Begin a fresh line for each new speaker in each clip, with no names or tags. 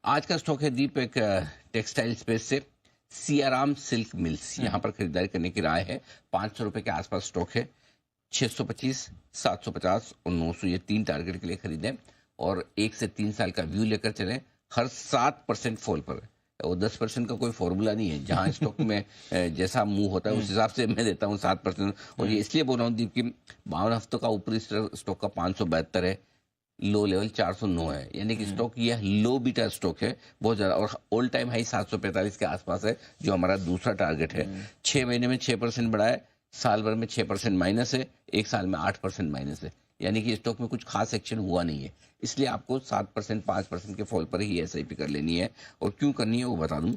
आज का स्टॉक है दीप एक टेक्सटाइल स्पेस से सियाराम सिल्क मिल्स, यहाँ पर खरीदारी करने की राय है। 500 रुपए के आसपास स्टॉक है। 625, 750 और 900 ये 3 टारगेट के लिए खरीदें और 1 से 3 साल का व्यू लेकर चलें। हर 7% फॉल पर है और 10% का कोई फॉर्मूला नहीं है। जहां स्टॉक में जैसा मूव होता है उस हिसाब से मैं देता हूं 7%। और ये इसलिए बोल रहा हूँ दीप कि 52 हफ्तों का ऊपरी स्टॉक का 572 है, लो लेवल 409 है, यानी कि स्टॉक यह लो बीटा स्टॉक है बहुत ज्यादा। और ऑल टाइम हाई 745 के आसपास है जो हमारा दूसरा टारगेट है। 6 महीने में 6% बढ़ा है, साल भर में 6% माइनस है, एक साल में 8% माइनस है, यानी कि स्टॉक में कुछ खास एक्शन हुआ नहीं है। इसलिए आपको 7% 5% के फॉल पर ही एसआईपी कर लेनी है। और क्यों करनी है वो बता दूं।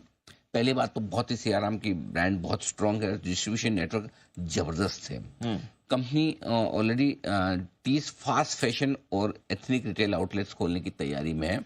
पहली बात तो बहुत ही सियाराम की ब्रांड बहुत स्ट्रांग है, डिस्ट्रीब्यूशन नेटवर्क जबरदस्त है। कंपनी ऑलरेडी 30 फास्ट फैशन और एथनिक रिटेल आउटलेट्स खोलने की तैयारी में है।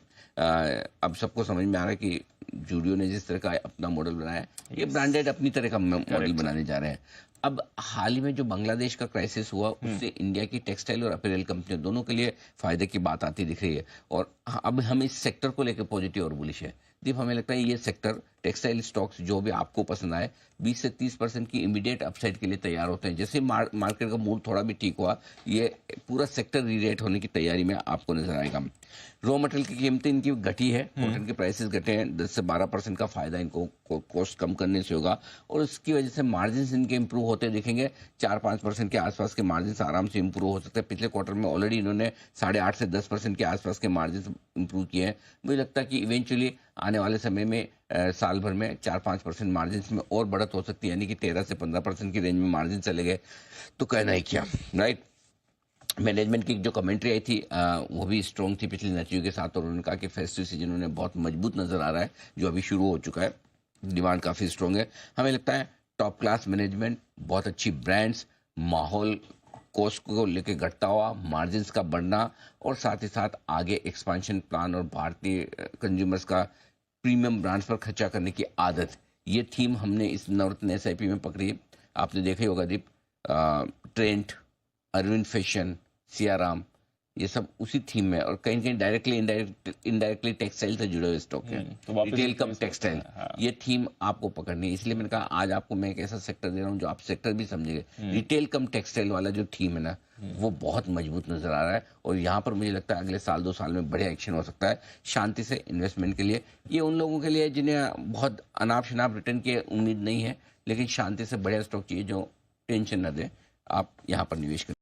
अब सबको समझ में आ रहा है कि जूडियो ने जिस तरह का अपना मॉडल बनाया है, ये ब्रांडेड अपनी तरह का मॉडल बनाने जा रहे हैं। अब हाल ही में जो बांग्लादेश का क्राइसिस हुआ उससे इंडिया की टेक्सटाइल और अपैरल कंपनियों दोनों के लिए फायदे की बात आती दिख रही है। और अब हम इस सेक्टर को लेकर पॉजिटिव और बुलिश है। दीप, हमें लगता है ये सेक्टर टेक्सटाइल स्टॉक्स जो भी आपको पसंद आए 20 से 30% की इमीडिएट अपसाइड के लिए तैयार होते हैं। जैसे मार्केट का मूड थोड़ा भी ठीक हुआ, ये पूरा सेक्टर रीरेट होने की तैयारी में आपको नजर आएगा। रॉ मटेरियल की कीमतें इनकी घटी है, कॉटन के प्राइसेस घटे हैं, 10 से 12% का फायदा इनको कॉस्ट कम करने से होगा और उसकी वजह से मार्जिन इनके इंप्रूव होते दिखेंगे। 4-5% के आसपास के मार्जिन आराम से इंप्रूव हो सकते हैं। पिछले क्वार्टर में ऑलरेडी इन्होंने 8.5 से 10% के आसपास के मार्जिन इंप्रूव किए हैं। मुझे लगता है कि इवेंचुअली आने वाले समय में साल भर में 4-5% मार्जिन में और बढ़त हो सकती है, यानी कि 13 से 15% की रेंज में मार्जिन चले गए तो कहना ही क्या, राइट। मैनेजमेंट की जो कमेंट्री आई थी वो भी स्ट्रॉन्ग थी पिछले नतीजों के साथ और उन्होंने कहा कि फेस्टिव सीजन उन्हें बहुत मजबूत नजर आ रहा है जो अभी शुरू हो चुका है। डिमांड काफी स्ट्रॉन्ग है। हमें लगता है टॉप क्लास मैनेजमेंट, बहुत अच्छी ब्रांड्स, माहौल कॉस्ट को लेकर घटता हुआ, मार्जिन का बढ़ना और साथ ही साथ आगे एक्सपांशन प्लान और भारतीय कंज्यूमर्स का प्रीमियम ब्रांड्स पर खर्चा करने की आदत, ये थीम हमने इस नवरत्न एसआईपी में पकड़ी है। आपने देखा ही होगा दीप, ट्रेंट, अरविंद फैशन, सियाराम, ये सब उसी थीम में और कहीं कहीं डायरेक्टली इनडायरेक्टली टेक्सटाइल से जुड़े हुए स्टॉक है।
तो
रिटेल कम टेक्सटाइल, ये थीम आपको पकड़नी है। इसलिए मैंने कहा आज आपको मैं एक ऐसा सेक्टर दे रहा हूँ जो आप सेक्टर भी समझेंगे। रिटेल कम टेक्सटाइल वाला जो थीम है ना, वो बहुत मजबूत नजर आ रहा है और यहाँ पर मुझे लगता है अगले साल 2 साल में बढ़िया एक्शन हो सकता है शांति से इन्वेस्टमेंट के लिए। ये उन लोगों के लिए जिन्हें बहुत अनाप शनाप रिटर्न की उम्मीद नहीं है, लेकिन शांति से बढ़िया स्टॉक चाहिए जो टेंशन न दे, आप यहाँ पर निवेश करें।